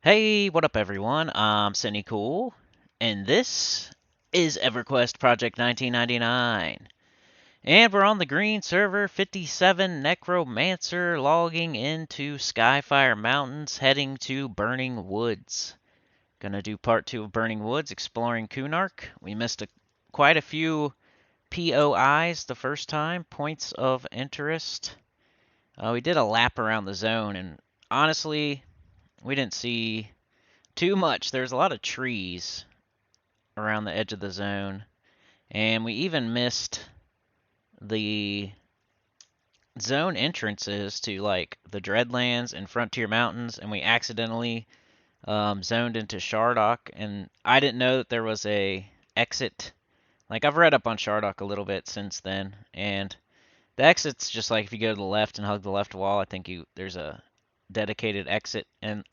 Hey, what up everyone? I'm Cindy Cool, and this is EverQuest Project 1999. And we're on the green server 57 Necromancer logging into Skyfire Mountains heading to Burning Woods. Gonna do part 2 of Burning Woods, exploring KUNARK. We missed quite a few POIs the first time, points of interest. We did a lap around the zone, and honestly, we didn't see too much. There's a lot of trees around the edge of the zone. And we even missed the zone entrances to like the Dreadlands and Frontier Mountains, and we accidentally zoned into Shardock, and I didn't know that there was a exit. Like I've read up on Shardock a little bit since then, and the exit's just like if you go to the left and hug the left wall, I think there's a dedicated exit, and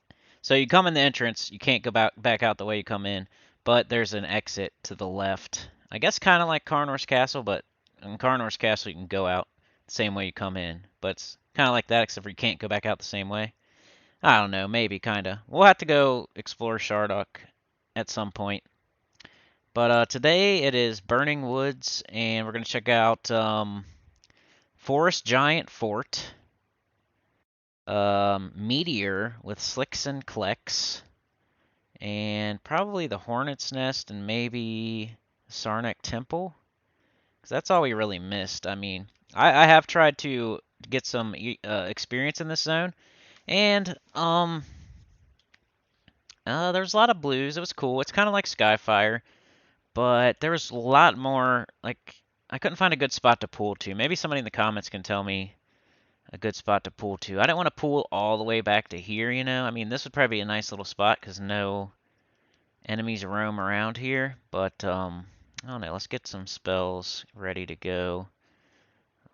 so you come in the entrance, you can't go back out the way you come in, but there's an exit to the left. I guess kind of like Carnor's Castle, but in Carnor's Castle you can go out the same way you come in, but it's kind of like that except for you can't go back out the same way. I don't know, maybe kind of. We'll have to go explore Shardock at some point. But today it is Burning Woods, and we're gonna check out Forest Giant Fort, Meteor with Slicks and Klecks, and probably the Hornets Nest and maybe Sarnac Temple, because that's all we really missed. I mean, I have tried to get some experience in this zone, and there's a lot of blues. It was cool. It's kind of like Skyfire, but there was a lot more. Like I couldn't find a good spot to pool to. Maybe somebody in the comments can tell me a good spot to pool to. I didn't want to pool all the way back to here, you know. I mean, this would probably be a nice little spot because no enemies roam around here. But I don't know. Let's get some spells ready to go.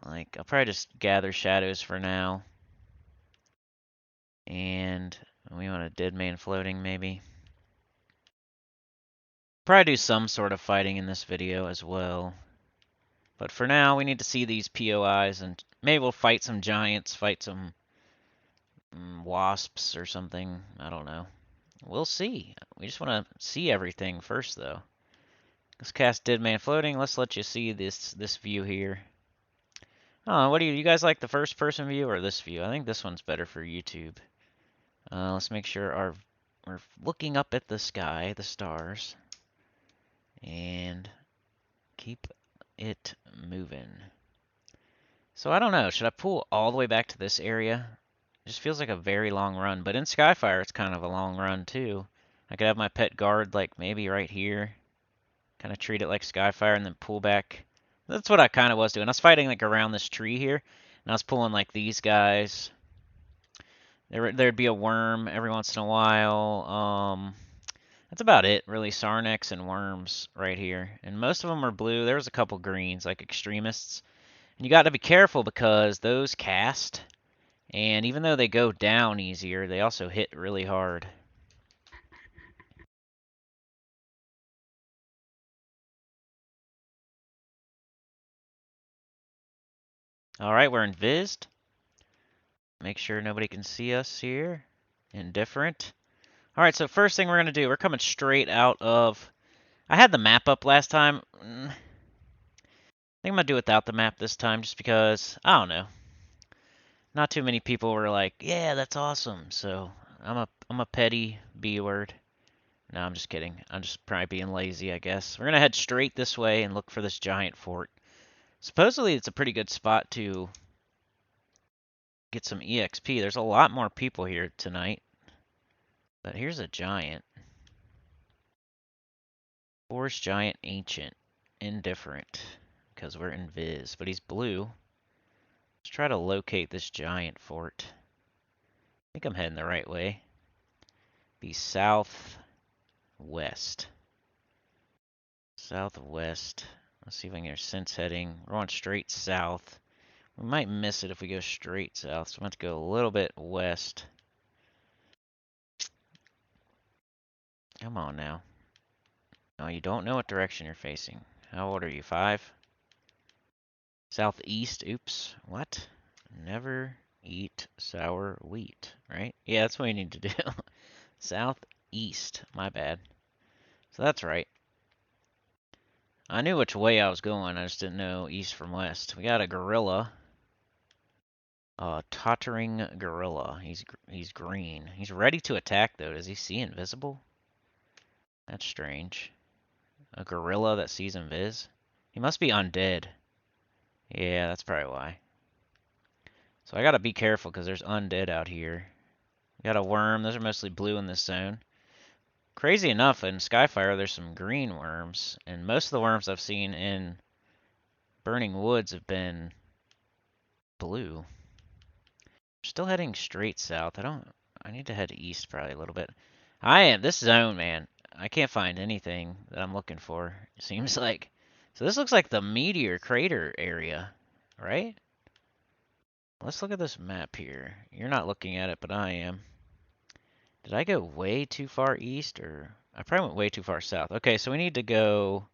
Like I'll probably just gather shadows for now, and we want a dead man floating maybe. Probably do some sort of fighting in this video as well. But for now, we need to see these POIs, and maybe we'll fight some giants, fight some wasps or something. I don't know. We'll see. We just want to see everything first, though. Let's cast Dead Man Floating. Let's let you see this view here. Oh, what do you guys like, the first person view or this view? I think this one's better for YouTube. Let's make sure we're looking up at the sky, the stars, and keep it moving. So I don't know. Should I pull all the way back to this area? It just feels like a very long run, but in Skyfire it's kind of a long run too. I could have my pet guard like maybe right here. Kind of treat it like Skyfire and then pull back. That's what I kind of was doing. I was fighting like around this tree here, and I was pulling like these guys. There'd be a worm every once in a while. That's about it, really. Sarnaks and worms right here, and most of them are blue. There was a couple greens, like extremists. And you got to be careful because those cast, and even though they go down easier, they also hit really hard. Alright, we're invised. Make sure nobody can see us here. Indifferent. Alright, so first thing we're going to do, we're coming straight out of... I had the map up last time. I think I'm going to do without the map this time just because, I don't know. Not too many people were like, yeah, that's awesome. So I'm a petty B word. No, I'm just kidding. I'm just probably being lazy, I guess. We're going to head straight this way and look for this giant fort. Supposedly it's a pretty good spot to get some EXP. There's a lot more people here tonight. But here's a giant. Forest Giant Ancient. Indifferent. Because we're invis. But he's blue. Let's try to locate this giant fort. I think I'm heading the right way. Be southwest. Southwest. Let's see if I can get our sense heading. We're going straight south. We might miss it if we go straight south, so I'm going to go a little bit west. Come on now. No, you don't know what direction you're facing. How old are you? 5? Southeast? Oops. What? Never eat sour wheat, right? Yeah, that's what we need to do. Southeast. My bad. So that's right. I knew which way I was going. I just didn't know east from west. We got a gorilla. Tottering gorilla. He's green. He's ready to attack though. Does he see invisible? That's strange. A gorilla that sees invis? He must be undead. Yeah, that's probably why. So I gotta be careful because there's undead out here. Got a worm. Those are mostly blue in this zone. Crazy enough, in Skyfire there's some green worms, and most of the worms I've seen in Burning Woods have been blue. Still heading straight south. I need to head east probably a little bit. This zone, man. I can't find anything that I'm looking for. It seems like. So this looks like the meteor crater area, right? Let's look at this map here. You're not looking at it, but I am. Did I go way too far east, or I probably went way too far south. Okay, so we need to go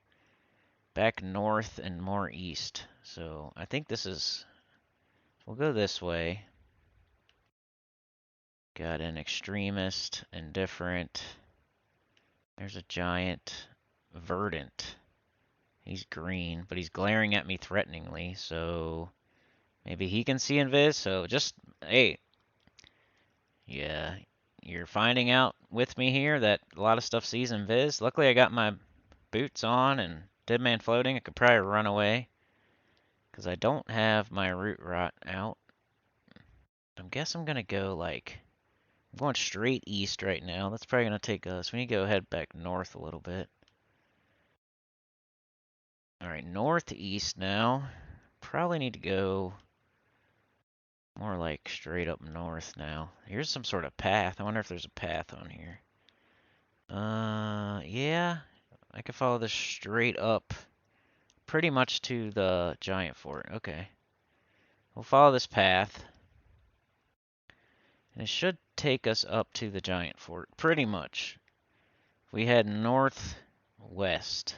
back north and more east. So I think we'll go this way. Got an extremist, indifferent. There's a giant verdant. He's green, but he's glaring at me threateningly, so maybe he can see invis. So just, hey, yeah, you're finding out with me here that a lot of stuff sees invis. Luckily, I got my boots on and dead man floating. I could probably run away because I don't have my root rot out. I guess I'm gonna go like, I'm going straight east right now. That's probably gonna take us. We need to go head back north a little bit. All right, northeast now. Probably need to go more like straight up north now. Here's some sort of path. I wonder if there's a path on here. Yeah. I could follow this straight up pretty much to the giant fort. Okay. We'll follow this path. And it should take us up to the giant fort, pretty much. If we head northwest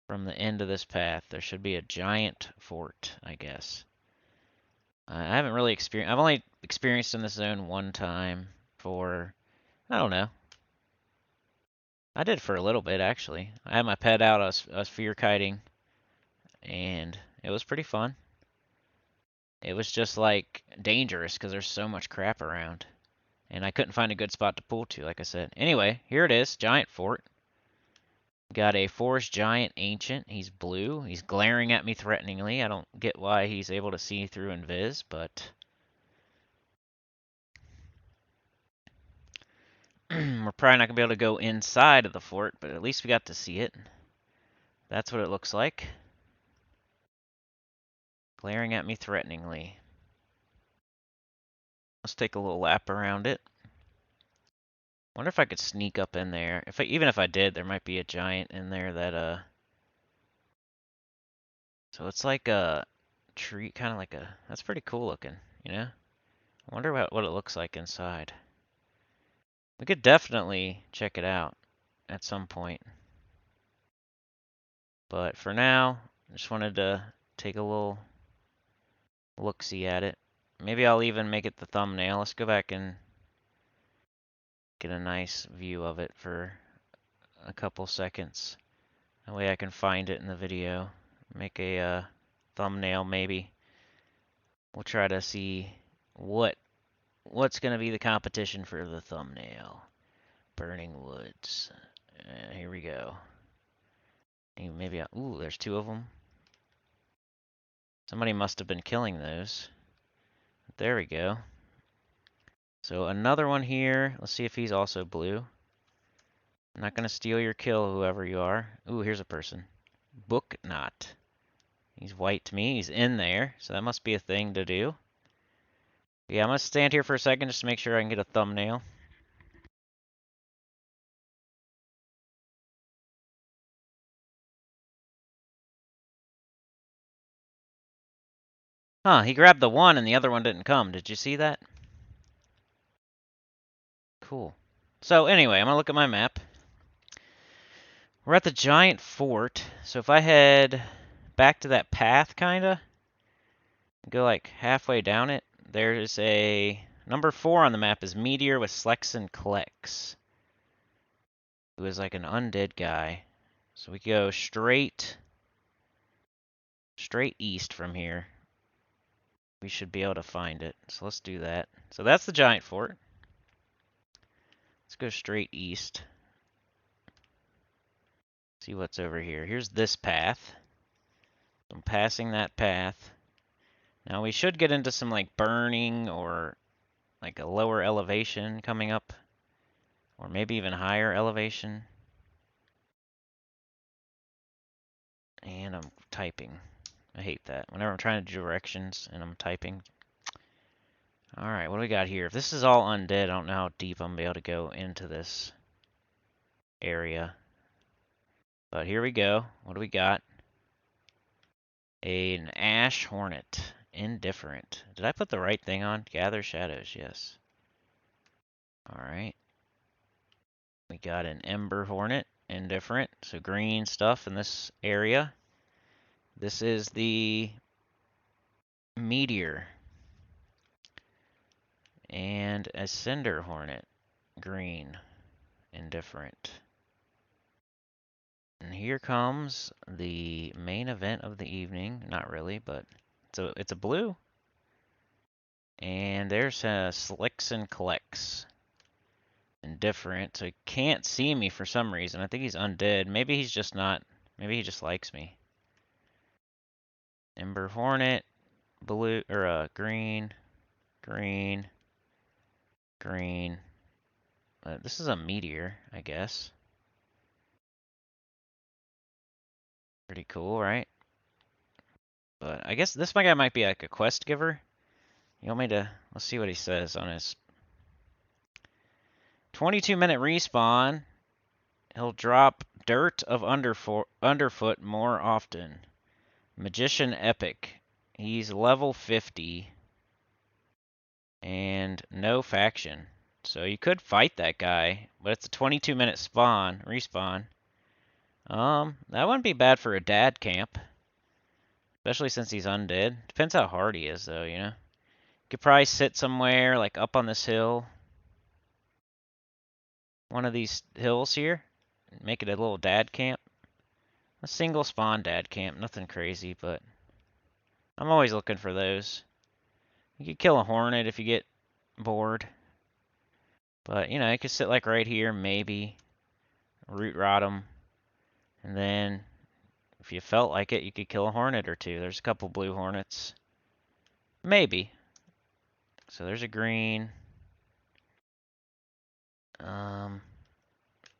from the end of this path, there should be a giant fort, I guess. I haven't really experienced, I've only experienced in this zone one time for, I don't know. I did for a little bit, actually. I had my pet out, I was fear kiting, and it was pretty fun. It was just, like, dangerous, because there's so much crap around. And I couldn't find a good spot to pull to, like I said. Anyway, here it is, giant fort. Got a forest giant ancient. He's blue. He's glaring at me threateningly. I don't get why he's able to see through invis, but we're probably not going to be able to go inside of the fort, but at least we got to see it. That's what it looks like. Glaring at me threateningly. Let's take a little lap around it. Wonder if I could sneak up in there. Even if I did, there might be a giant in there that so it's like a tree, kind of like a. That's pretty cool looking, you know. I wonder what it looks like inside. We could definitely check it out at some point. But for now, I just wanted to take a little look-see at it. Maybe I'll even make it the thumbnail. Let's go back and get a nice view of it for a couple seconds. That way I can find it in the video. Make a thumbnail maybe. We'll try to see what's going to be the competition for the thumbnail. Burning Woods. Here we go. Maybe ooh, there's two of them. Somebody must have been killing those. There we go. So another one here. Let's see if he's also blue. I'm not going to steal your kill, whoever you are. Ooh, here's a person. Book not. He's white to me. He's in there, so that must be a thing to do. Yeah, I'm going to stand here for a second just to make sure I can get a thumbnail. Huh, he grabbed the one and the other one didn't come. Did you see that? Cool. So anyway, I'm going to look at my map. We're at the giant fort, so if I head back to that path, kinda, go like halfway down it, there is a, Number 4 on the map is Meteor with Slexen Klex, who is like an undead guy. So we go straight east from here. We should be able to find it. So let's do that. So that's the giant fort. Let's go straight east. See what's over here. Here's this path. I'm passing that path. Now we should get into some like burning or like a lower elevation coming up. Or maybe even higher elevation. And I'm typing. I hate that. Whenever I'm trying to do directions and I'm typing. Alright, what do we got here? If this is all undead, I don't know how deep I'm going to be able to go into this area. But here we go. What do we got? An Ash Hornet. Indifferent. Did I put the right thing on? Gather Shadows, yes. Alright. We got an Ember Hornet. Indifferent. So green stuff in this area. This is the Meteor. And a Cinder Hornet. Green. Indifferent. And here comes the main event of the evening. Not really, but it's a blue. And there's a Slixen Klex. Indifferent, so he can't see me for some reason. I think he's undead. Maybe he's just not. Maybe he just likes me. Ember Hornet, blue or green, green, green. This is a meteor, I guess. Pretty cool, right? But I guess this guy might be like a quest giver. You want me to? Let's see what he says on his 22-minute respawn. He'll drop dirt of underfoot more often. Magician Epic. He's level 50. And no faction. So you could fight that guy, but it's a 22-minute respawn. That wouldn't be bad for a dad camp. Especially since he's undead. Depends how hard he is, though, you know? You could probably sit somewhere, like up on this hill. One of these hills here. Make it a little dad camp. A single spawn dad camp. Nothing crazy, but I'm always looking for those. You could kill a hornet if you get bored. But, you know, you could sit like right here, maybe. Root rot them. And then, if you felt like it, you could kill a hornet or two. There's a couple blue hornets. Maybe. So there's a green.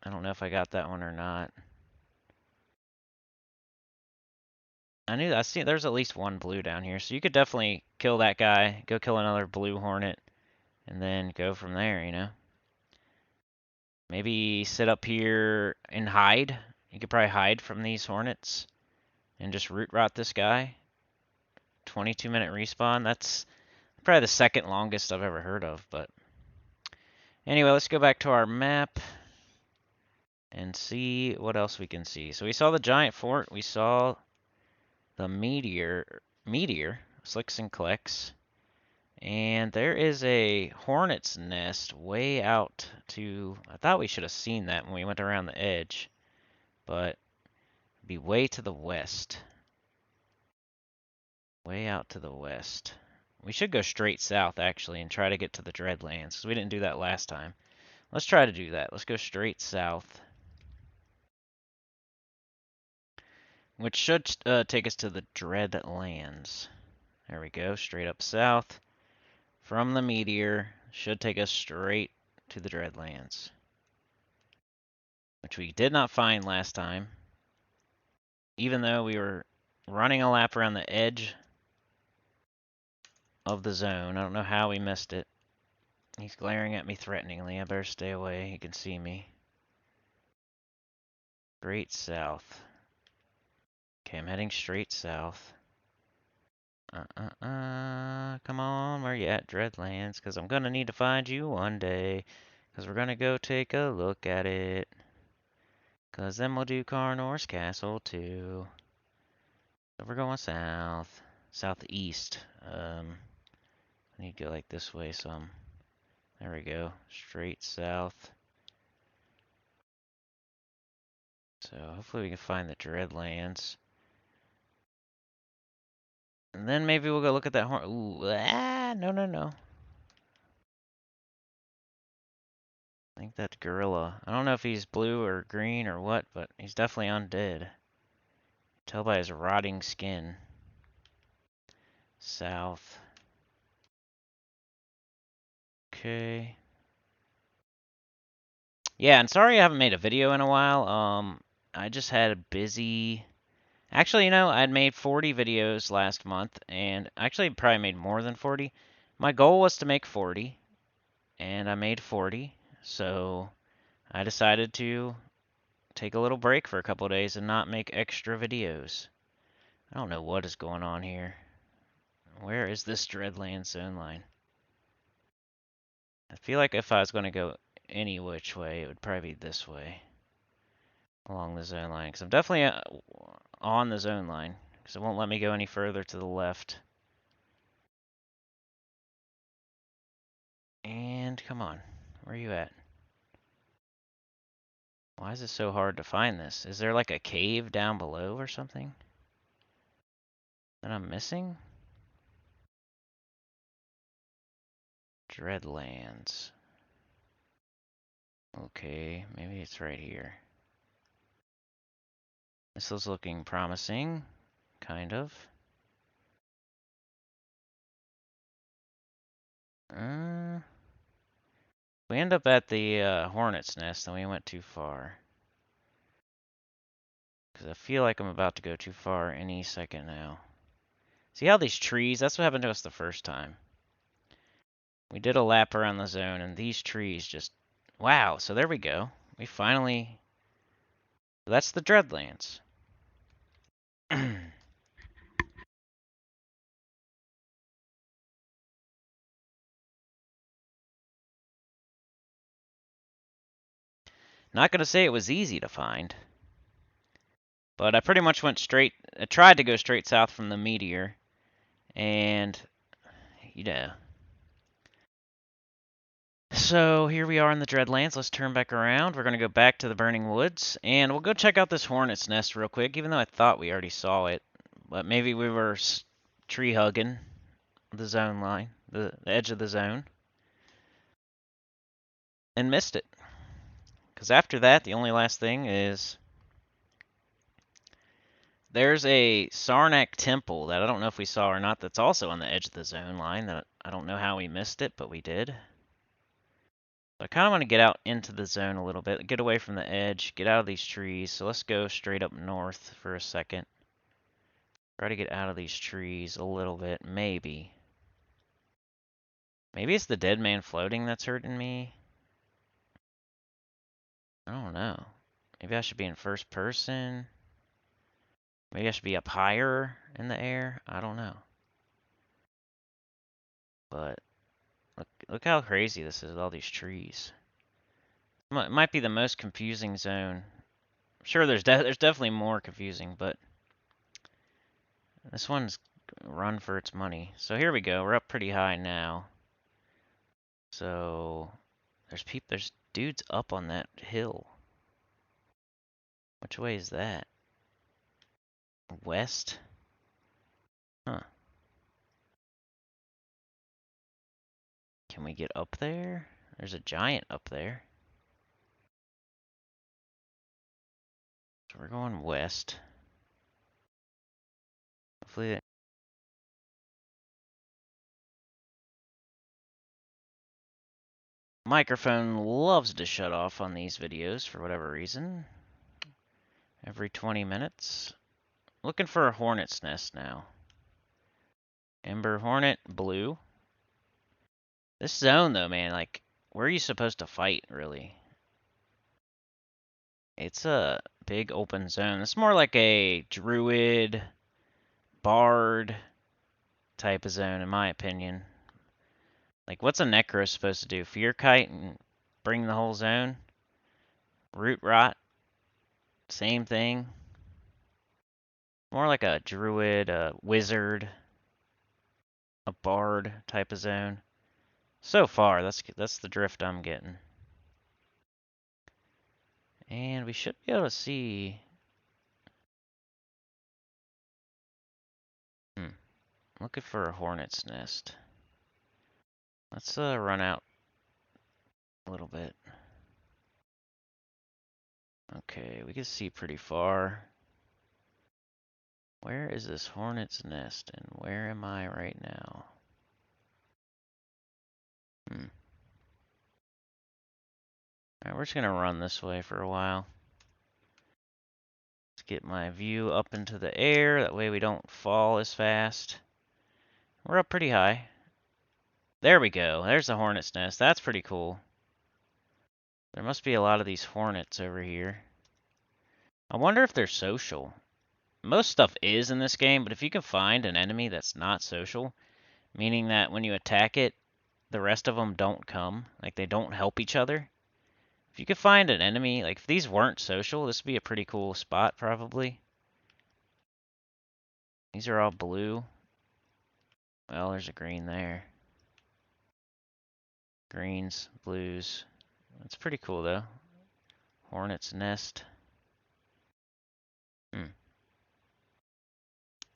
I don't know if I got that one or not. I see there's at least one blue down here. So you could definitely kill that guy, go kill another blue hornet, and then go from there, you know? Maybe sit up here and hide. You could probably hide from these hornets and just root rot this guy. 22-minute respawn. That's probably the second longest I've ever heard of, but anyway, let's go back to our map and see what else we can see. So we saw the giant fort. We saw the meteor, Slixen Klex. And there is a Hornets Nest way out to... I thought we should have seen that when we went around the edge. But it'd be way to the west. Way out to the west. We should go straight south, actually, and try to get to the Dreadlands, because we didn't do that last time. Let's try to do that. Let's go straight south. Which should take us to the Dreadlands. There we go, straight up south. From the meteor, should take us straight to the Dreadlands. Which we did not find last time. Even though we were running a lap around the edge of the zone. I don't know how we missed it. He's glaring at me threateningly. I better stay away. He can see me. Straight south. Okay, I'm heading straight south. Come on, where you at, Dreadlands? Because I'm going to need to find you one day. Because we're going to go take a look at it. Because then we'll do Carnor's Castle, too. So we're going south. Southeast. I need to go like this way some. There we go. Straight south. So hopefully we can find the Dreadlands. And then maybe we'll go look at that horn. Ooh, no, no, no. I think that's gorilla. I don't know if he's blue or green or what, but he's definitely undead. Tell by his rotting skin. South. Okay. Yeah, and sorry I haven't made a video in a while. I just had a busy. Actually, I had made 40 videos last month, and actually probably made more than 40. My goal was to make 40, and I made 40. So I decided to take a little break for a couple of days and not make extra videos. I don't know what is going on here. Where is this Dreadland zone line? I feel like if I was going to go any which way, it would probably be this way. Along the zone line. Because I'm definitely on the zone line. Because it won't let me go any further to the left. And come on. Where are you at? Why is it so hard to find this? Is there like a cave down below or something that I'm missing? Dreadlands. Okay, maybe it's right here. This is looking promising. Kind of. We end up at the Hornets Nest and we went too far. Because I feel like I'm about to go too far any second now. See how these trees, that's what happened to us the first time. We did a lap around the zone and these trees just, wow, so there we go. We finally, that's the Dreadlands. Not gonna say it was easy to find. But I pretty much went straight, I tried to go straight south from the meteor. And, So here we are in the Dreadlands. Let's turn back around. We're going to go back to the Burning Woods. And we'll go check out this Hornet's Nest real quick, even though I thought we already saw it. But maybe we were tree hugging the zone line, the edge of the zone. And missed it. Because after that, the only last thing is there's a Sarnac Temple that I don't know if we saw or not that's also on the edge of the zone line. That I don't know how we missed it, but we did. I kind of want to get out into the zone a little bit, get away from the edge, get out of these trees. So let's go straight up north for a second. Try to get out of these trees a little bit, maybe. Maybe it's the dead man floating that's hurting me. I don't know. Maybe I should be in first person. Maybe I should be up higher in the air. I don't know. But look how crazy this is with all these trees. It might be the most confusing zone. I'm sure there's definitely more confusing, but this one's run for its money. So here we go. We're up pretty high now. So there's dudes up on that hill. Which way is that? West? Huh. Can we get up there? There's a giant up there. So we're going west. Hopefully microphone loves to shut off on these videos for whatever reason. Every 20 minutes. Looking for a Hornet's Nest now. Ember Hornet, blue. This zone though, man, like, where are you supposed to fight, really? It's a big open zone. It's more like a druid, bard type of zone, in my opinion. Like, what's a necro supposed to do? Fear kite and bring the whole zone? Root rot? Same thing. More like a druid, a wizard, a bard type of zone. So far, that's the drift I'm getting. And we should be able to see. Looking for a hornet's nest. Let's run out a little bit. Okay, we can see pretty far. Where is this hornet's nest, and where am I right now? Alright, we're just gonna run this way for a while. Let's get my view up into the air, that way we don't fall as fast. We're up pretty high. There we go, there's the hornet's nest. That's pretty cool. There must be a lot of these hornets over here. I wonder if they're social. Most stuff is in this game, but if you can find an enemy that's not social, meaning that when you attack it, the rest of them don't come, like they don't help each other. If you could find an enemy, like if these weren't social, this would be a pretty cool spot probably. These are all blue. Well, there's a green there. Greens, blues. That's pretty cool though. Hornet's Nest.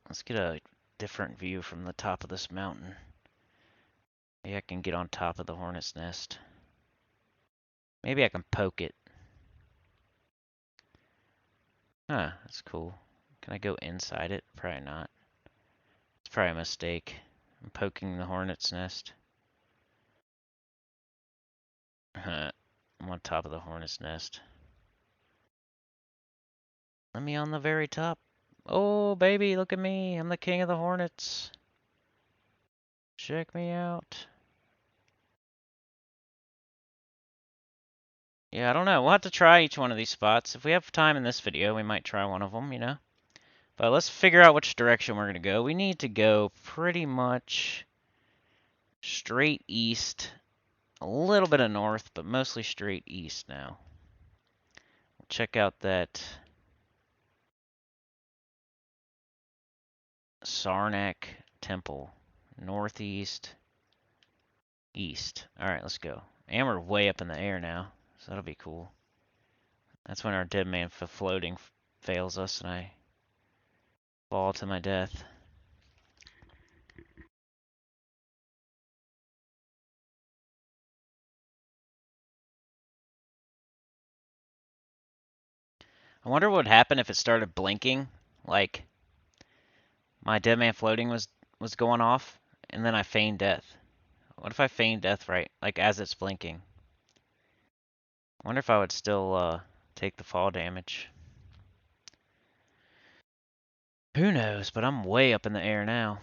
Let's get a different view from the top of this mountain. Maybe I can get on top of the hornet's nest. Maybe I can poke it. Huh, that's cool. Can I go inside it? Probably not. It's probably a mistake. I'm poking the hornet's nest. I'm on top of the hornet's nest. Let me on the very top. Oh, baby, look at me. I'm the king of the hornets. Check me out. Yeah, I don't know. We'll have to try each one of these spots. If we have time in this video, we might try one of them, you know? But let's figure out which direction we're going to go. We need to go pretty much straight east. A little bit of north, but mostly straight east now. We'll check out that Sarnac Temple. Northeast, east. Alright, let's go. And we're way up in the air now, so that'll be cool. That's when our dead man floating fails us and I fall to my death. I wonder what would happen if it started blinking, like my dead man floating was going off, and then I feigned death. What if I feigned death right, like as it's blinking? I wonder if I would still take the fall damage. Who knows, but I'm way up in the air now.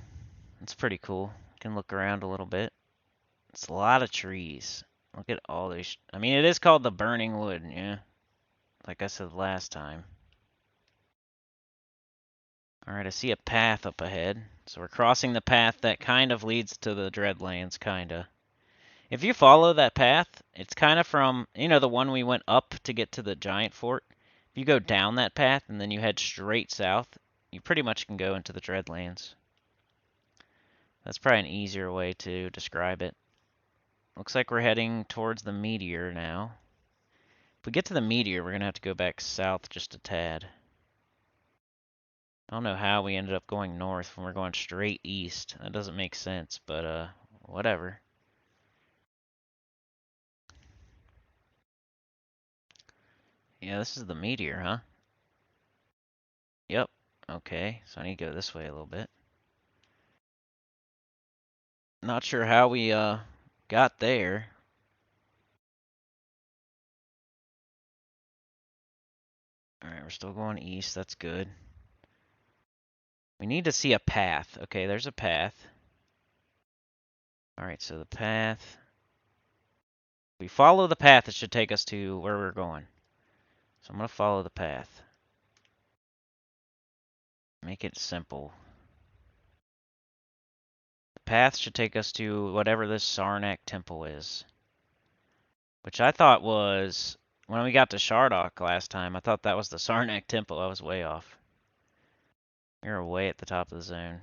It's pretty cool. Can look around a little bit. It's a lot of trees. Look at all these. I mean, it is called the Burning Wood, yeah. Like I said last time. Alright, I see a path up ahead. So we're crossing the path that kind of leads to the Dreadlands, kinda. If you follow that path, it's kind of from, you know, the one we went up to get to the giant fort. If you go down that path and then you head straight south, you pretty much can go into the Dreadlands. That's probably an easier way to describe it. Looks like we're heading towards the meteor now. If we get to the meteor, we're going to have to go back south just a tad. I don't know how we ended up going north when we're going straight east. That doesn't make sense, but whatever. Yeah, this is the meteor, huh? Yep. Okay, so I need to go this way a little bit. Not sure how we got there. Alright, we're still going east. That's good. We need to see a path. Okay, there's a path. Alright, so the path. If we follow the path, it should take us to where we're going. So I'm going to follow the path. Make it simple. The path should take us to whatever this Sarnac Temple is. Which I thought was, when we got to Shardok last time, I thought that was the Sarnac Temple. I was way off. We were way at the top of the zone.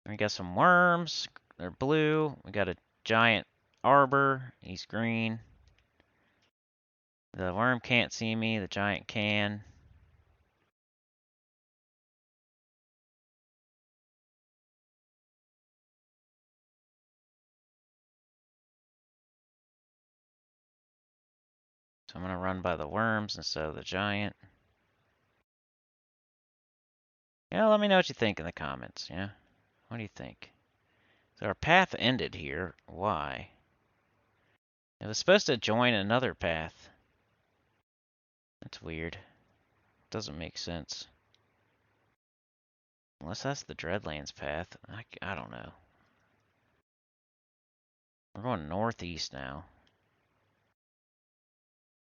We got some worms. They're blue. We got a giant arbor. He's green. The worm can't see me. The giant can. So I'm going to run by the worms instead of the giant. Yeah, let me know what you think in the comments, yeah? What do you think? So our path ended here. Why? It was supposed to join another path. That's weird. Doesn't make sense. Unless that's the Dreadlands path. I don't know. We're going northeast now.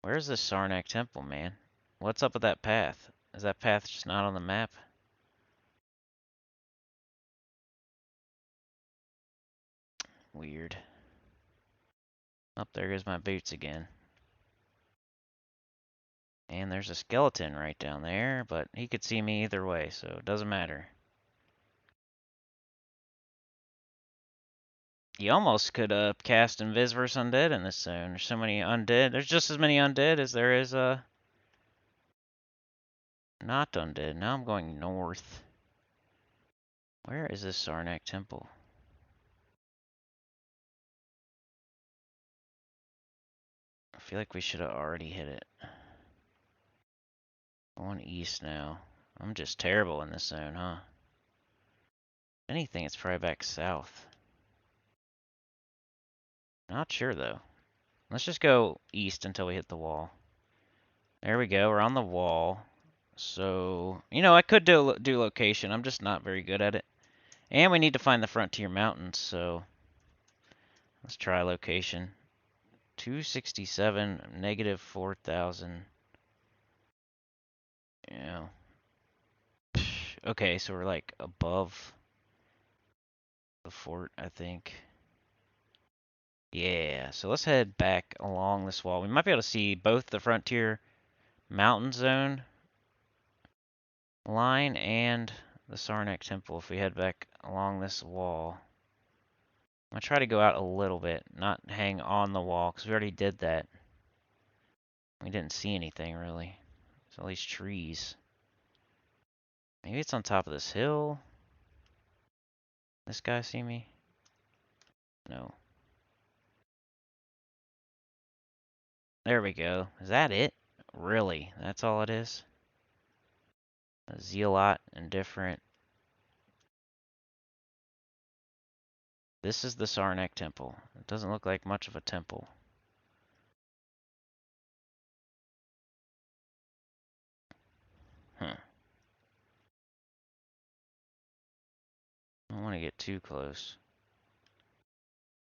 Where's the Sarnac Temple, man? What's up with that path? Is that path just not on the map? Weird. Up there goes my boots again. And there's a skeleton right down there, but he could see me either way, so it doesn't matter. You almost could cast Invis vs Undead in this zone. There's so many undead. There's just as many undead as there is not undead. Now I'm going north. Where is this Sarnak Temple? I feel like we should have already hit it. Going east now. I'm just terrible in this zone, huh? If anything, it's probably back south. Not sure though. Let's just go east until we hit the wall. There we go. We're on the wall. So, you know, I could do location. I'm just not very good at it. And we need to find the Frontier Mountains, so let's try location. 267, negative 4,000. Yeah. Okay, so we're like above the fort, I think. Yeah, so let's head back along this wall. We might be able to see both the Frontier Mountain Zone line and the Sarnac Temple if we head back along this wall. I'm going to try to go out a little bit, not hang on the wall, because we already did that. We didn't see anything, really. There's all these trees. Maybe it's on top of this hill. This guy see me? No. There we go. Is that it? Really? That's all it is? A zealot, indifferent. This is the Sarnak Temple. It doesn't look like much of a temple. Huh. I don't want to get too close.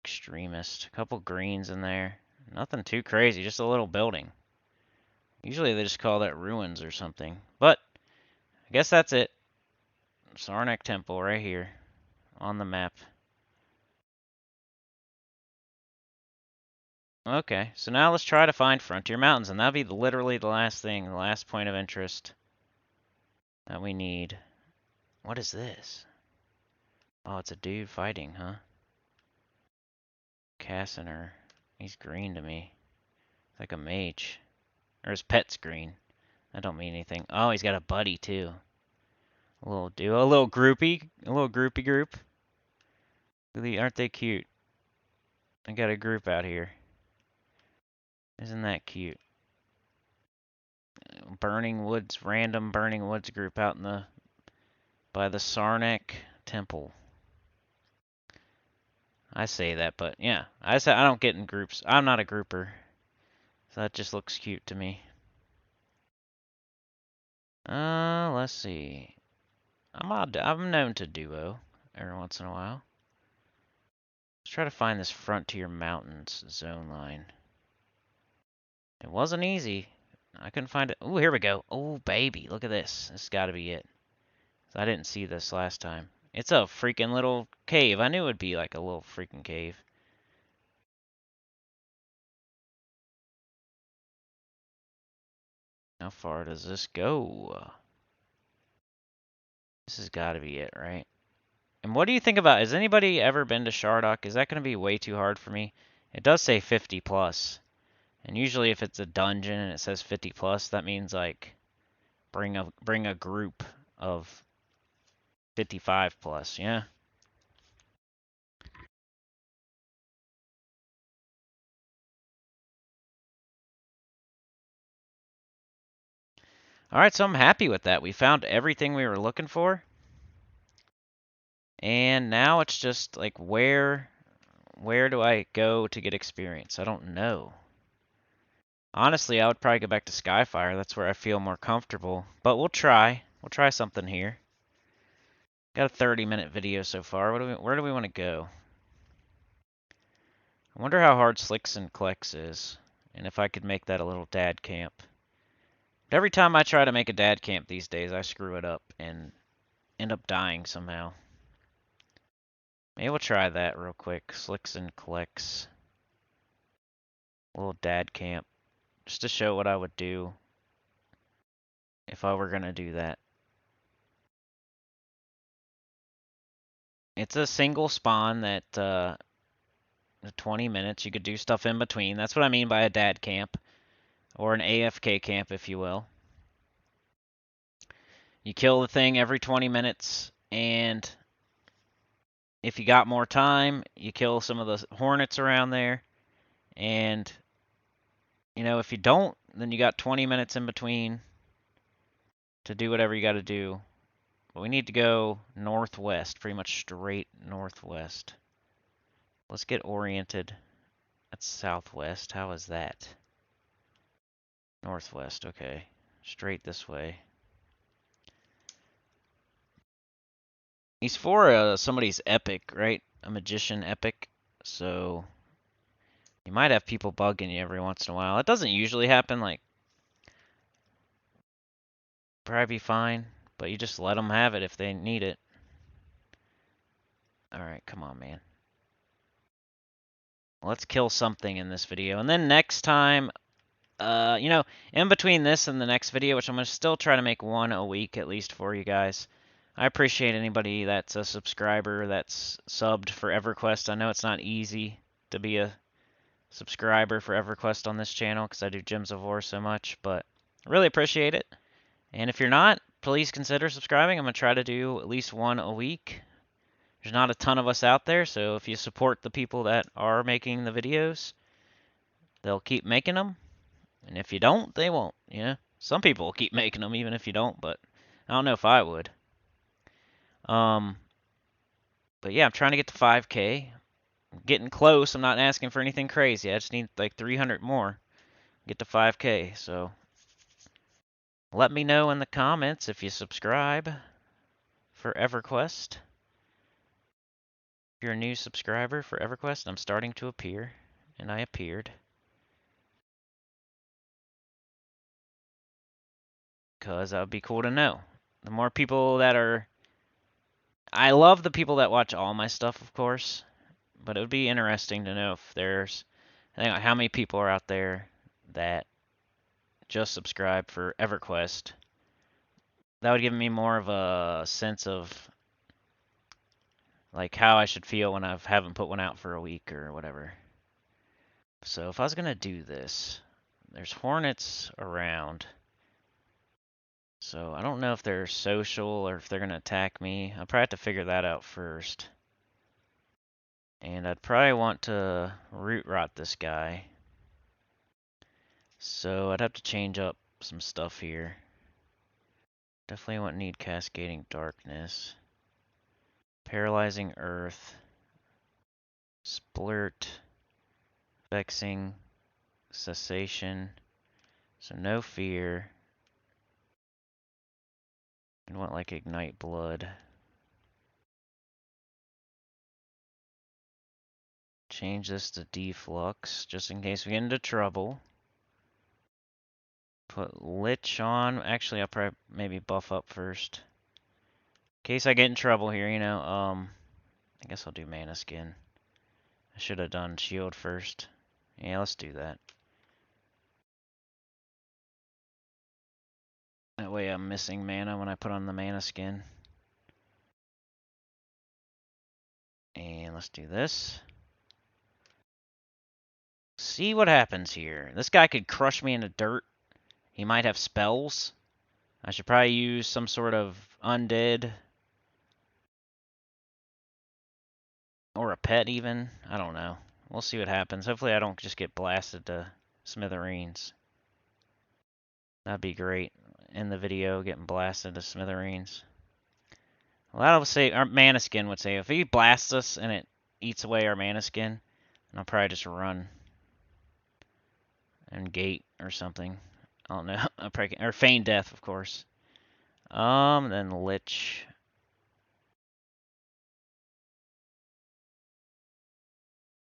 Extremist. A couple greens in there. Nothing too crazy, just a little building. Usually they just call that ruins or something. But, I guess that's it. Sarnak Temple right here on the map. Okay, so now let's try to find Frontier Mountains, and that'll be literally the last thing, the last point of interest that we need. What is this? Oh, it's a dude fighting, huh? Cassiner. He's green to me. It's like a mage. Or his pet's green. That don't mean anything. Oh, he's got a buddy, too. A little duo. A little groupie. A little groupie group. Really, aren't they cute? I got a group out here. Isn't that cute? Burning Woods, random Burning Woods group out in the by the Sarnac Temple. I say that, but yeah, I don't get in groups. I'm not a grouper, so that just looks cute to me. Let's see. I'm known to duo every once in a while. Let's try to find this Frontier Mountains zone line. It wasn't easy. I couldn't find it. Oh, here we go. Oh, baby, look at this. This has got to be it. I didn't see this last time. It's a freaking little cave. I knew it would be like a little freaking cave. How far does this go? This has got to be it, right? And what do you think about, has anybody ever been to Shardock? Is that going to be way too hard for me? It does say 50 plus. And usually if it's a dungeon and it says 50 plus, that means like bring a group of 55 plus, yeah? Alright, so I'm happy with that. We found everything we were looking for. And now it's just like where do I go to get experience? I don't know. Honestly, I would probably go back to Skyfire. That's where I feel more comfortable. But we'll try. We'll try something here. Got a 30-minute video so far. Where do we want to go? I wonder how hard Slicks and Klex is. And if I could make that a little dad camp. But every time I try to make a dad camp these days, I screw it up and end up dying somehow. Maybe we'll try that real quick. Slicks and Klex. Little dad camp. Just to show what I would do if I were going to do that. It's a single spawn that 20 minutes. You could do stuff in between. That's what I mean by a dad camp. Or an AFK camp, if you will. You kill the thing every 20 minutes, and if you got more time, you kill some of the Hornets around there. And, you know, if you don't, then you got 20 minutes in between to do whatever you got to do. But we need to go northwest, pretty much straight northwest. Let's get oriented. That's southwest. How is that? Northwest, okay. Straight this way. He's for somebody's epic, right? A magician epic. So you might have people bugging you every once in a while. It doesn't usually happen, like, probably be fine. But you just let them have it if they need it. Alright, come on, man. Let's kill something in this video. And then next time, you know, in between this and the next video, which I'm going to still try to make one a week at least for you guys. I appreciate anybody that's a subscriber that's subbed for EverQuest. I know it's not easy to be a subscriber for EverQuest on this channel because I do Gems of War so much, but I really appreciate it. And if you're not, please consider subscribing. I'm going to try to do at least one a week. There's not a ton of us out there, so if you support the people that are making the videos, they'll keep making them. And if you don't, they won't, you know? Some people will keep making them even if you don't, but I don't know if I would. But yeah, I'm trying to get to 5K. I'm getting close. I'm not asking for anything crazy. I just need like 300 more. Get to 5K, so let me know in the comments if you subscribe for EverQuest. If you're a new subscriber for EverQuest, I'm starting to appear, and I appeared. Because that would be cool to know. The more people that are... I love the people that watch all my stuff, of course, but it would be interesting to know if there's... I think how many people are out there that just subscribe for EverQuest. That would give me more of a sense of like how I should feel when I haven't put one out for a week or whatever. So if I was gonna do this, there's Hornets around. So I don't know if they're social or if they're gonna attack me. I'll probably have to figure that out first. And I'd probably want to root rot this guy. So I'd have to change up some stuff here. Definitely won't need Cascading Darkness. Paralyzing Earth. Splurt. Vexing. Cessation. So no fear. I want like Ignite Blood. Change this to Deflux, just in case we get into trouble. Put Lich on. Actually, I'll probably maybe buff up first. In case I get in trouble here, you know, I guess I'll do Mana Skin. I should have done Shield first. Yeah, let's do that. That way I'm missing mana when I put on the Mana Skin. let's do this. See what happens here. This guy could crush me into dirt. He might have spells. I should probably use some sort of undead. Or a pet even. I don't know. We'll see what happens. Hopefully I don't just get blasted to smithereens. That'd be great. In the video, getting blasted to smithereens. Well, that'll say, our mana skin would say, if he blasts us and it eats away our mana skin, then I'll probably just run. And gate or something. I don't know. Or feign death, of course. Then Lich.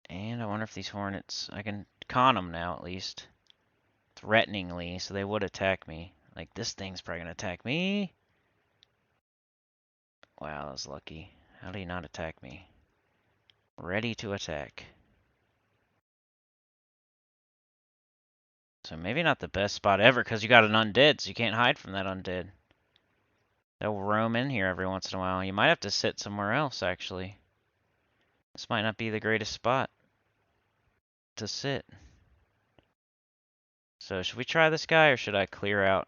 And I wonder if these Hornets, I can con them now at least. Threateningly, so they would attack me. Like, this thing's probably going to attack me. Wow, that was lucky. How did he not attack me? Ready to attack. So maybe not the best spot ever, because you got an undead, so you can't hide from that undead. They'll roam in here every once in a while. You might have to sit somewhere else, actually. This might not be the greatest spot to sit. So should we try this guy, or should I clear out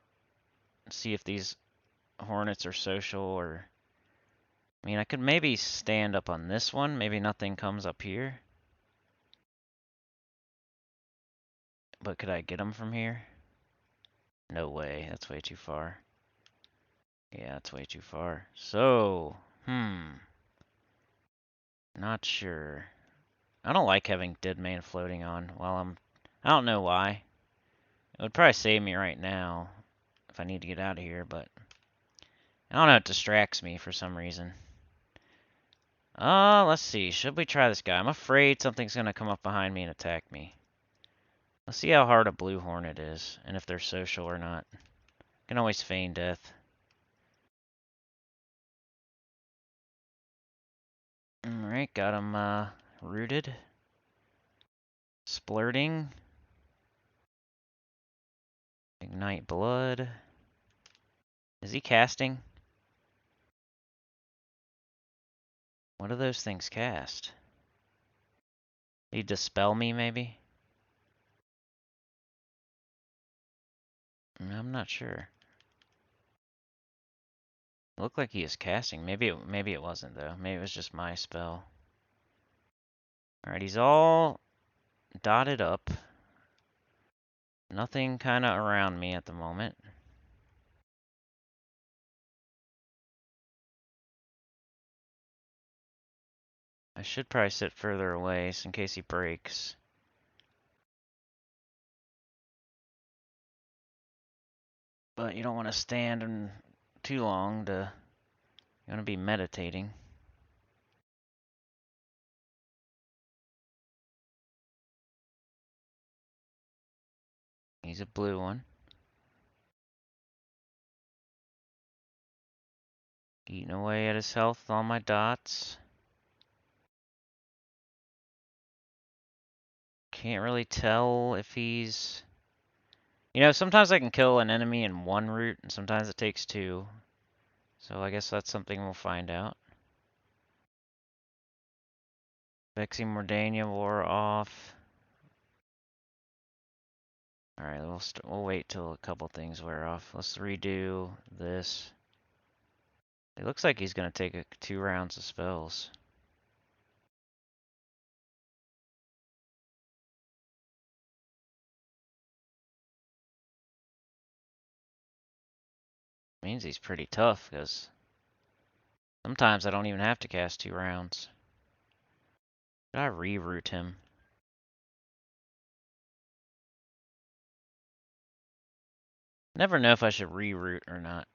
and see if these Hornets are social, or... I mean, I could maybe stand up on this one. Maybe nothing comes up here. But could I get them from here? No way. That's way too far. Yeah, that's way too far. So, not sure. I don't like having dead man floating on while I'm... I don't know why. It would probably save me right now if I need to get out of here, but... I don't know, it distracts me for some reason. Let's see. Should we try this guy? I'm afraid something's going to come up behind me and attack me. Let's see how hard a blue hornet is, and if they're social or not. Can always feign death. Alright, got him rooted. Splurting. Ignite blood. Is he casting? What do those things cast? Did he dispel me, maybe? I'm not sure. It looked like he was casting. Maybe it wasn't, though. Maybe it was just my spell. Alright, he's all dotted up. Nothing kind of around me at the moment. I should probably sit further away in case he breaks. But you don't want to stand in too long to... You want to be meditating. He's a blue one. Eating away at his health with all my dots. Can't really tell if he's... You know, sometimes I can kill an enemy in one route, and sometimes it takes two. So I guess that's something we'll find out. Vexing Mordania wore off. Alright, we'll wait till a couple things wear off. Let's redo this. It looks like he's going to take 2 rounds of spells. Means he's pretty tough, because sometimes I don't even have to cast 2 rounds. Should I reroute him? Never know if I should reroute or not.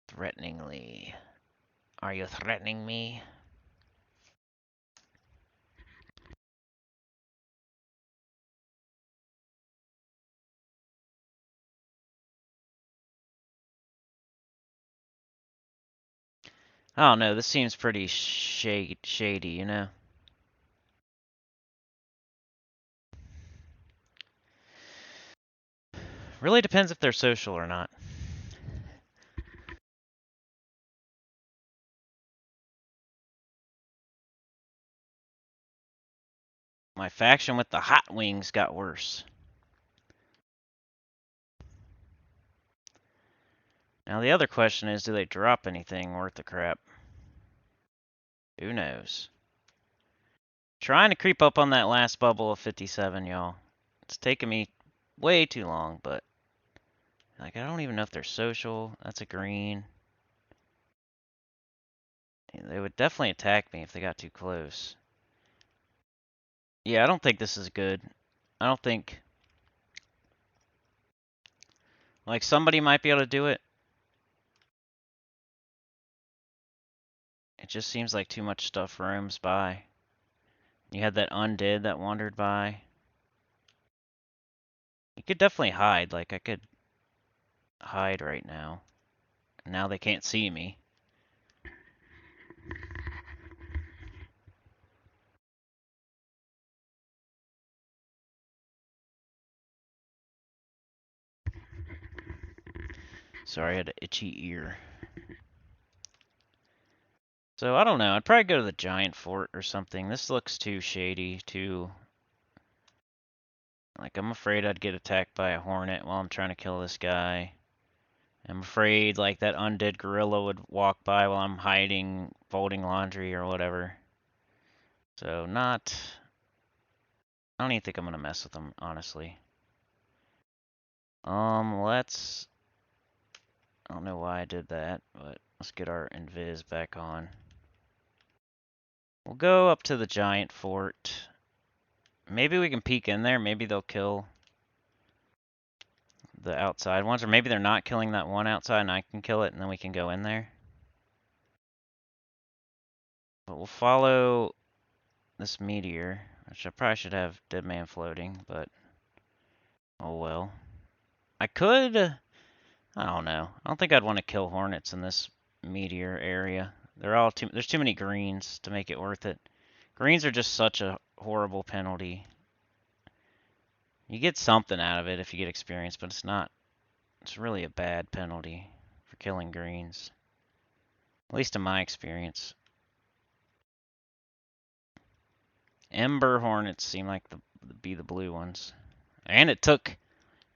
Threateningly. Are you threatening me? I don't know, this seems pretty shady, you know? Really depends if they're social or not. My faction with the hot wings got worse. Now the other question is, do they drop anything worth the crap? Who knows? Trying to creep up on that last bubble of 57, y'all. It's taking me way too long, but like I don't even know if they're social. That's a green. They would definitely attack me if they got too close. Yeah, I don't think this is good. I don't think... Like, somebody might be able to do it. It just seems like too much stuff roams by. You had that undead that wandered by. You could definitely hide. Like, I could hide right now. Now they can't see me. Sorry, I had an itchy ear. So, I don't know. I'd probably go to the giant fort or something. This looks too shady, too... Like, I'm afraid I'd get attacked by a hornet while I'm trying to kill this guy. I'm afraid, like, that undead gorilla would walk by while I'm hiding, folding laundry or whatever. So, not... I don't even think I'm gonna mess with them, honestly. Let's... I don't know why I did that, but let's get our invis back on. We'll go up to the giant fort. Maybe we can peek in there. Maybe they'll kill the outside ones, or maybe they're not killing that one outside and I can kill it and then we can go in there. But we'll follow this meteor, which I probably should have dead man floating, but oh well. I could, I don't know. I don't think I'd want to kill hornets in this meteor area. There's too many greens to make it worth it. Greens are just such a horrible penalty. You get something out of it if you get experience, but it's really a bad penalty for killing greens. At least in my experience. Ember Hornets seem like be the blue ones. And it took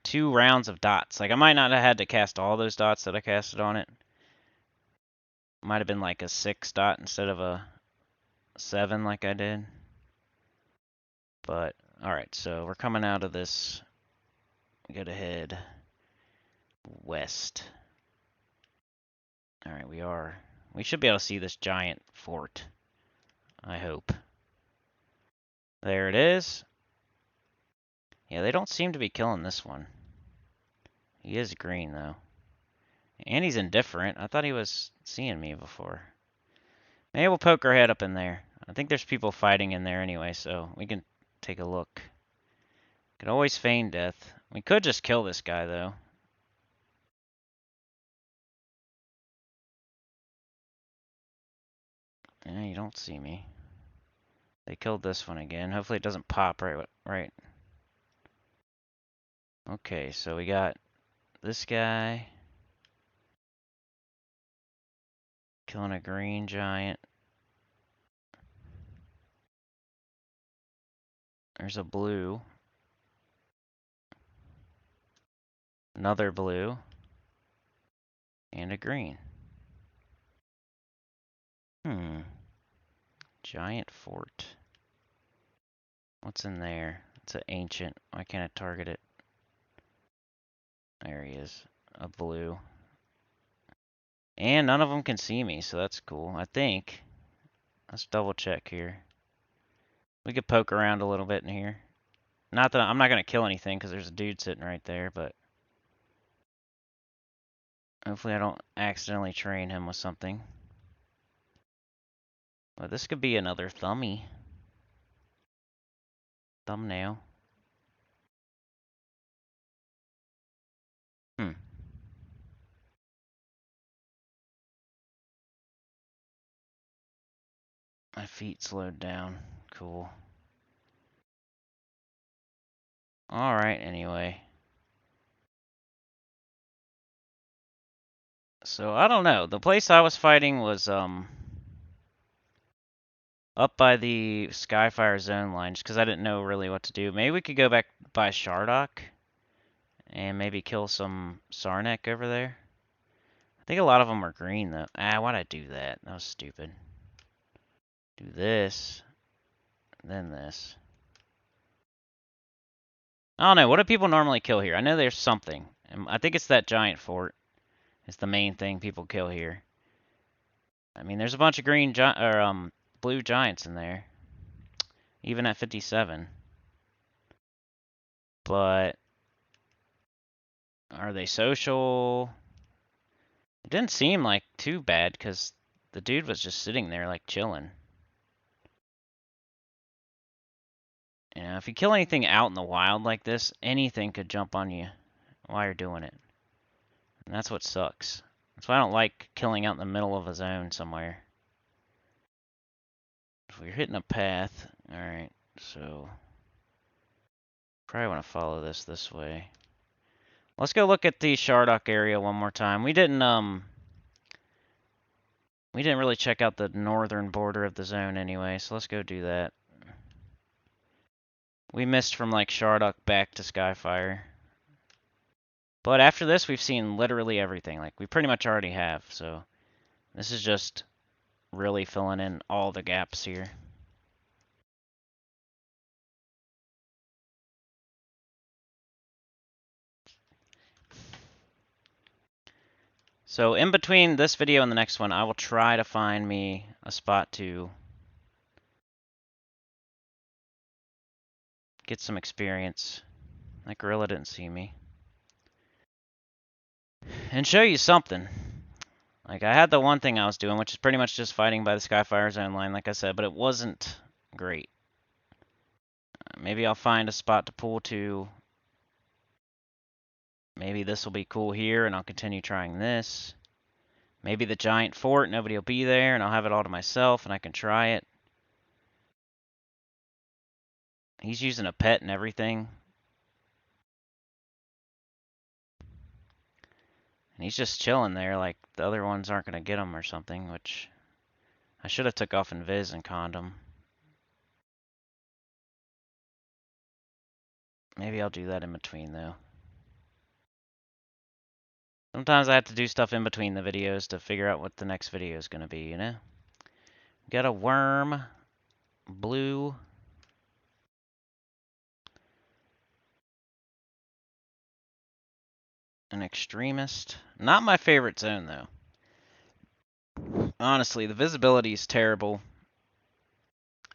2 rounds of dots. Like, I might not have had to cast all those dots that I casted on it. Might have been like a 6 dot instead of a 7 like I did. But, alright, so we're coming out of this. We gotta head west. Alright, we are. We should be able to see this giant fort. I hope. There it is. Yeah, they don't seem to be killing this one. He is green, though. And he's indifferent. I thought he was seeing me before. Maybe we'll poke our head up in there. I think there's people fighting in there anyway, so we can take a look. Could always feign death. We could just kill this guy, though. Yeah, you don't see me. They killed this one again. Hopefully it doesn't pop right. Okay, so we got this guy. Killing a green giant. There's a blue. Another blue. And a green. Giant fort. What's in there? It's an ancient. Why can't I target it? There he is. A blue. And none of them can see me, so that's cool. I think. Let's double check here. We could poke around a little bit in here. Not that I'm not going to kill anything because there's a dude sitting right there, but hopefully I don't accidentally train him with something. Well, this could be another thumbnail. Hmm. My feet slowed down. Cool. Alright, anyway. So, I don't know. The place I was fighting was, up by the Skyfire zone line, just because I didn't know really what to do. Maybe we could go back by Shardock and maybe kill some Sarnak over there. I think a lot of them are green, though. Ah, why'd I do that? That was stupid. Do this, then this. I don't know. What do people normally kill here? I know there's something. I think it's that giant fort. It's the main thing people kill here. I mean, there's a bunch of blue giants in there, even at 57. But are they social? It didn't seem like too bad because the dude was just sitting there like chilling. You know, if you kill anything out in the wild like this, anything could jump on you while you're doing it. And that's what sucks. That's why I don't like killing out in the middle of a zone somewhere. If we're hitting a path, alright, so probably want to follow this way. Let's go look at the Shardock area one more time. We didn't really check out the northern border of the zone anyway, so let's go do that. We missed from like Shardock back to Skyfire. But after this, we've seen literally everything. Like, we pretty much already have, so this is just really filling in all the gaps here. So in between this video and the next one, I will try to find me a spot to get some experience. That gorilla didn't see me. And show you something. Like, I had the one thing I was doing, which is pretty much just fighting by the Skyfire zone line, like I said, but it wasn't great. Maybe I'll find a spot to pull to. Maybe this will be cool here, and I'll continue trying this. Maybe the giant fort, nobody will be there, and I'll have it all to myself, and I can try it. He's using a pet and everything. And he's just chilling there like the other ones aren't going to get him or something, which I should have took off Invis and conned him. Maybe I'll do that in between, though. Sometimes I have to do stuff in between the videos to figure out what the next video is going to be, you know? Got a worm, blue. An extremist. Not my favorite zone, though. Honestly, the visibility is terrible.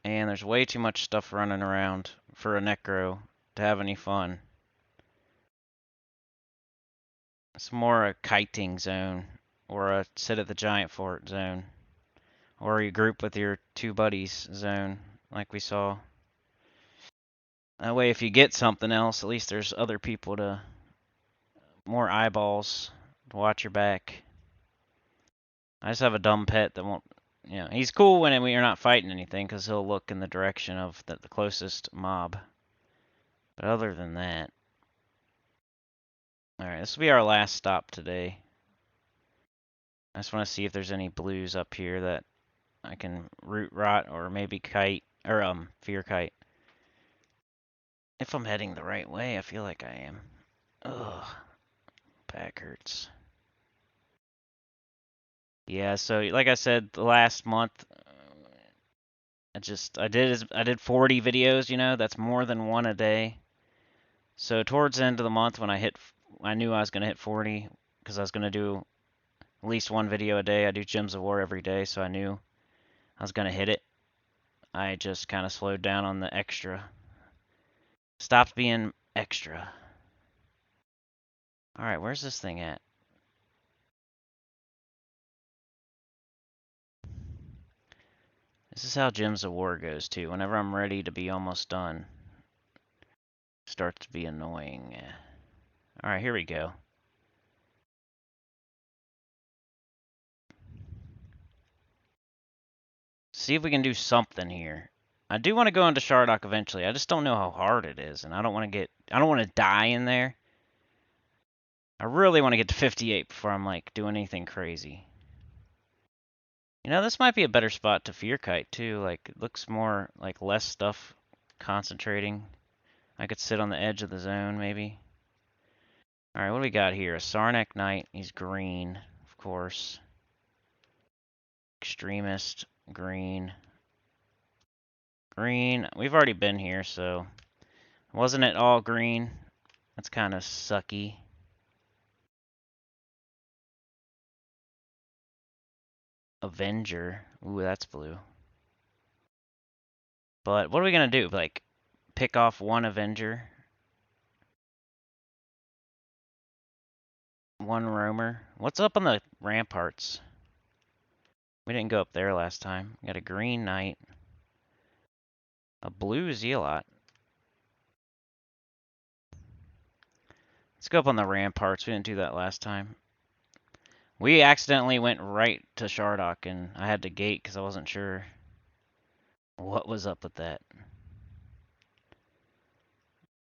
And there's way too much stuff running around for a necro to have any fun. It's more a kiting zone, or a sit at the giant fort zone, or you group with your two buddies zone, like we saw. That way, if you get something else, at least there's other people more eyeballs to watch your back. I just have a dumb pet that won't, he's cool when we're not fighting anything, because he'll look in the direction of the closest mob. But other than that, alright, this will be our last stop today. I just want to see if there's any blues up here that I can root rot or maybe kite, or fear kite. If I'm heading the right way, I feel like I am. Ugh, back hurts. Yeah, so like I said, the last month, I did 40 videos, that's more than one a day. So towards the end of the month when I knew I was going to hit 40, because I was going to do at least one video a day. I do Gems of War every day, so I knew I was going to hit it. I just kind of slowed down on the extra. Stopped being extra. Alright, where's this thing at? This is how Gems of War goes, too. Whenever I'm ready to be almost done, it starts to be annoying. Alright, here we go. See if we can do something here. I do want to go into Shardock eventually. I just don't know how hard it is, and I don't want to die in there. I really want to get to 58 before I'm like doing anything crazy. You know, this might be a better spot to fear kite too. Like, it looks more like less stuff concentrating. I could sit on the edge of the zone maybe. All right, what do we got here? A Sarnac Knight. He's green, of course. Extremist, green. Green. We've already been here, so wasn't it all green? That's kind of sucky. Avenger. Ooh, that's blue. But what are we gonna do? Like, pick off one Avenger? One roamer? What's up on the ramparts? We didn't go up there last time. We got a green knight. A blue zealot. Let's go up on the ramparts. We didn't do that last time. We accidentally went right to Shardock, and I had to gate because I wasn't sure what was up with that.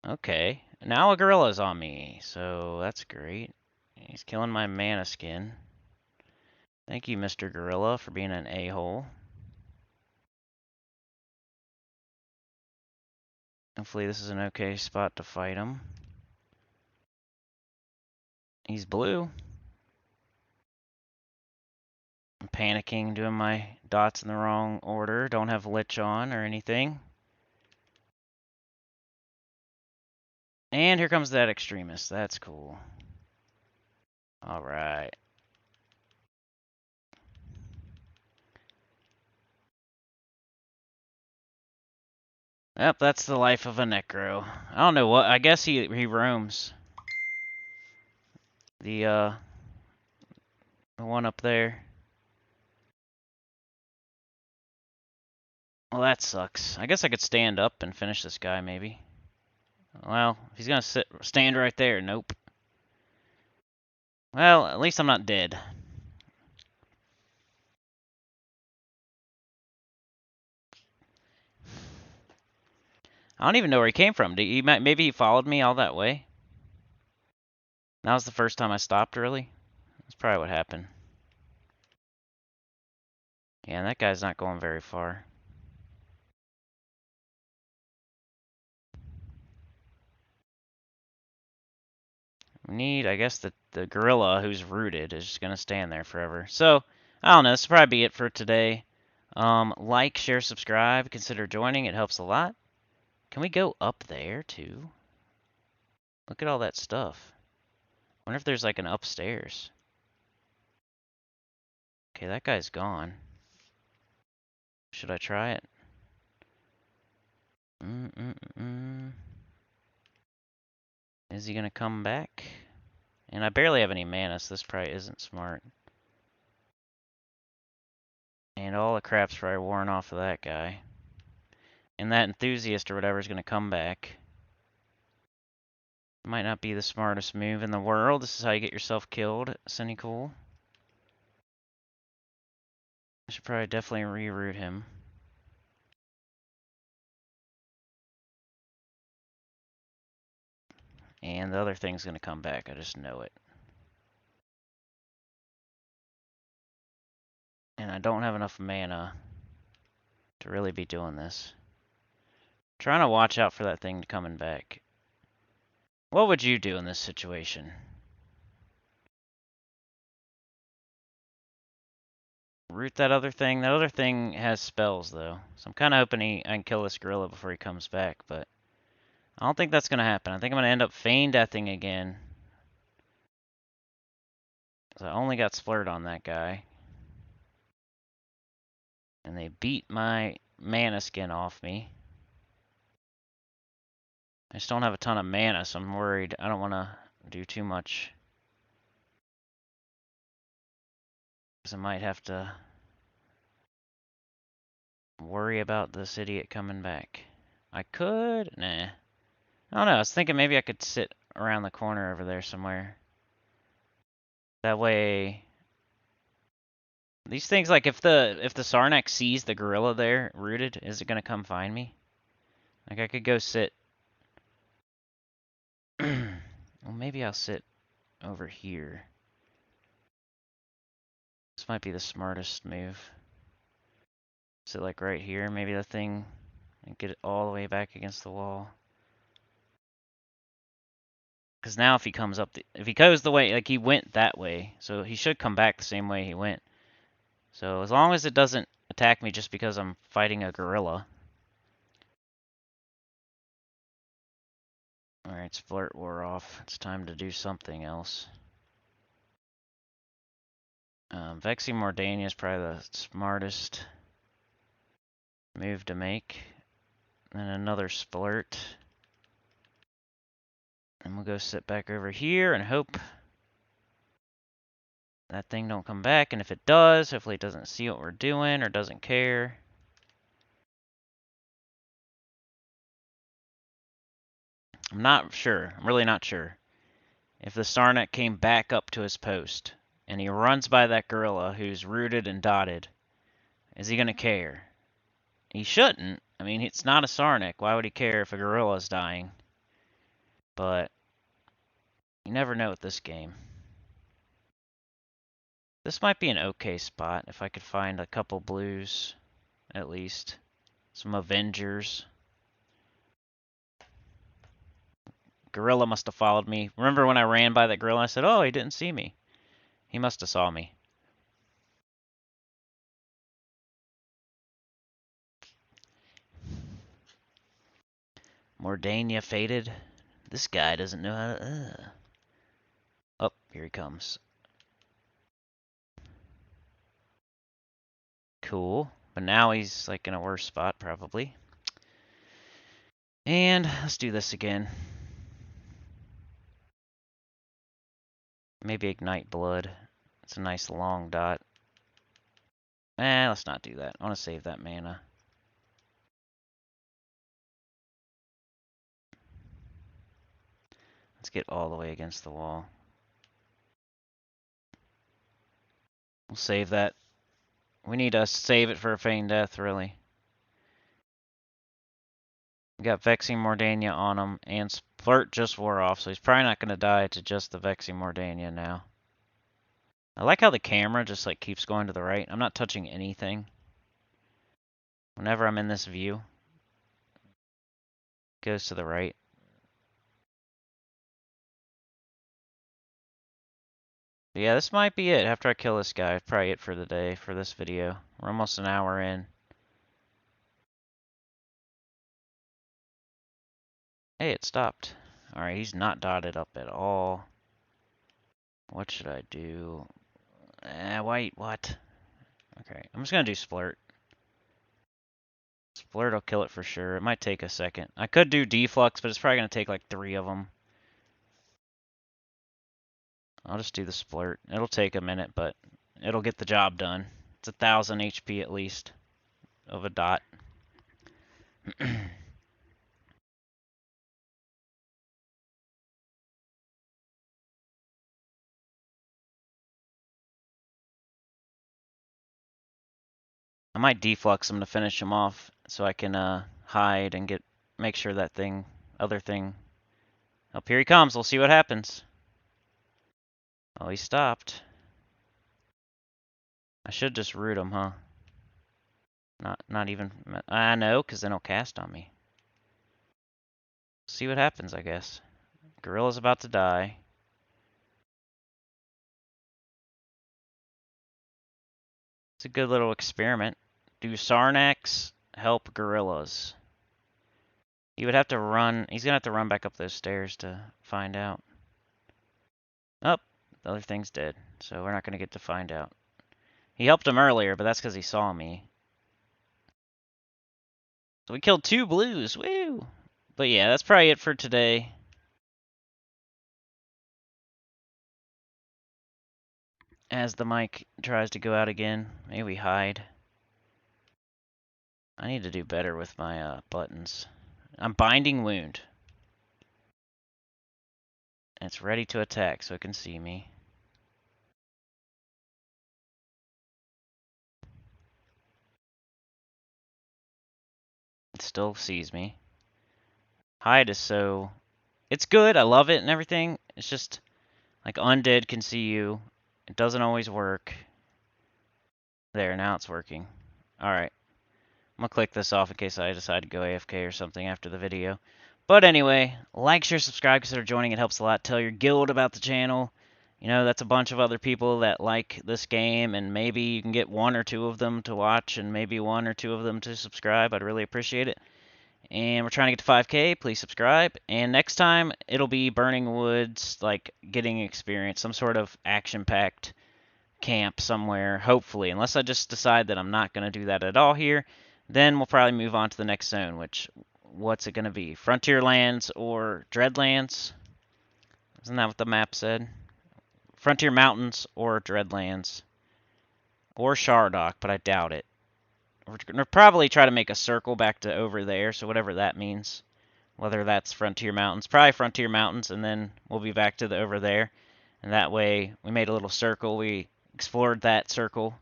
Okay, now a gorilla's on me, so that's great. He's killing my mana skin. Thank you, Mr. Gorilla, for being an a-hole. Hopefully this is an okay spot to fight him. He's blue. I'm panicking, doing my dots in the wrong order. Don't have Lich on or anything. And here comes that extremist. That's cool. Alright. Yep, that's the life of a Necro. I don't know what, I guess he roams. The one up there. Well, that sucks. I guess I could stand up and finish this guy, maybe. Well, if he's gonna stand right there, nope. Well, at least I'm not dead. I don't even know where he came from. Maybe he followed me all that way? That was the first time I stopped, really? That's probably what happened. Yeah, that guy's not going very far. We need, I guess, the gorilla who's rooted is just going to stand there forever. So, I don't know. This will probably be it for today. Like, share, subscribe. Consider joining. It helps a lot. Can we go up there, too? Look at all that stuff. Wonder if there's, like, an upstairs. Okay, that guy's gone. Should I try it? Is he gonna come back? And I barely have any mana, so this probably isn't smart. And all the crap's probably worn off of that guy. And that enthusiast or whatever is gonna come back. Might not be the smartest move in the world. This is how you get yourself killed. Cynical. I should probably definitely reroute him. And the other thing's gonna come back. I just know it. And I don't have enough mana to really be doing this. Trying to watch out for that thing coming back. What would you do in this situation? Root that other thing. That other thing has spells, though. So I'm kind of hoping I can kill this gorilla before he comes back, but I don't think that's going to happen. I think I'm going to end up feign deathing again. So I only got splurred on that guy. And they beat my mana skin off me. I just don't have a ton of mana, so I'm worried. I don't want to do too much. Because I might have to worry about this idiot coming back. I could? Nah. I don't know. I was thinking maybe I could sit around the corner over there somewhere. That way... These things, like, if the Sarnak sees the gorilla there, rooted, is it going to come find me? Like, I could go sit... Well, maybe I'll sit over here. This might be the smartest move. So like right here, maybe the thing, and get it all the way back against the wall. Because now if he comes up, if he goes the way, like he went that way, so he should come back the same way he went. So as long as it doesn't attack me just because I'm fighting a gorilla. Alright, Splurt wore off. It's time to do something else. Vexing Mordania is probably the smartest move to make. Then another Splurt. And we'll go sit back over here and hope that thing don't come back. And if it does, hopefully it doesn't see what we're doing or doesn't care. I'm not sure. I'm really not sure. If the Sarnak came back up to his post and he runs by that gorilla who's rooted and dotted, is he going to care? He shouldn't. I mean, it's not a Sarnak. Why would he care if a gorilla's dying? But you never know with this game. This might be an okay spot if I could find a couple blues, at least. Some Avengers. Gorilla must have followed me. Remember when I ran by that gorilla? I said, oh, he didn't see me. He must have saw me. Mordania faded. This guy doesn't know how to... Oh, here he comes. Cool. But now he's like in a worse spot, probably. And let's do this again. Maybe ignite blood. It's a nice long dot. Let's not do that. I want to save that mana. Let's get all the way against the wall. We'll save that. We need to save it for a feigned death, really. We got Vexing Mordania on him, and Splurt just wore off, so he's probably not going to die to just the Vexing Mordania now. I like how the camera just like keeps going to the right. I'm not touching anything. Whenever I'm in this view, it goes to the right. But yeah, this might be it. After I kill this guy, it's probably it for the day, for this video. We're almost an hour in. Hey, it stopped. Alright, he's not dotted up at all. What should I do? Wait, what? Okay, I'm just gonna do Splurt. Splurt will kill it for sure. It might take a second. I could do Deflux, but it's probably gonna take like 3 of them. I'll just do the Splurt. It'll take a minute, but it'll get the job done. It's 1,000 HP at least of a dot. I might deflux him to finish him off so I can hide and make sure that other thing. Up here he comes. We'll see what happens. Oh, he stopped. I should just root him, huh? Not even. I know, because then he'll cast on me. See what happens, I guess. Gorilla's about to die. It's a good little experiment. Do Sarnaks help gorillas? He would have to run. He's going to have to run back up those stairs to find out. Oh, the other thing's dead. So we're not going to get to find out. He helped him earlier, but that's because he saw me. So we killed 2 blues. Woo! But yeah, that's probably it for today. As the mic tries to go out again, maybe we hide. I need to do better with my buttons. I'm binding wound. And it's ready to attack so it can see me. It still sees me. Hide is so... It's good, I love it and everything. It's just, like, undead can see you. It doesn't always work. There, now it's working. Alright. I'm gonna click this off in case I decide to go AFK or something after the video. But anyway, like, share, subscribe, consider joining. It helps a lot. Tell your guild about the channel. You know, that's a bunch of other people that like this game, and maybe you can get 1 or 2 of them to watch, and maybe 1 or 2 of them to subscribe. I'd really appreciate it. And we're trying to get to 5K. Please subscribe. And next time, it'll be Burning Woods, like getting experience, some sort of action-packed camp somewhere, hopefully. Unless I just decide that I'm not going to do that at all here, then we'll probably move on to the next zone, which, what's it going to be? Frontierlands or Dreadlands? Isn't that what the map said? Frontier Mountains or Dreadlands. Or Shardock, but I doubt it. We're going to probably try to make a circle back to over there, so whatever that means. Whether that's Frontier Mountains. Probably Frontier Mountains, and then we'll be back to the over there. And that way, we made a little circle. We explored that circle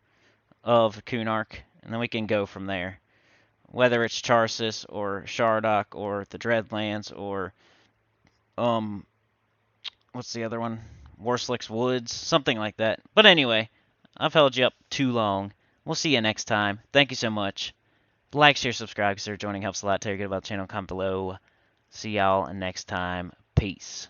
of KUNARK, and then we can go from there. Whether it's Charsis or Shardock or the Dreadlands or what's the other one? Warslick's Woods, something like that. But anyway, I've held you up too long. We'll see you next time. Thank you so much. Like, share, subscribe, consider joining helps a lot. Tell your good about the channel, comment below. See y'all next time. Peace.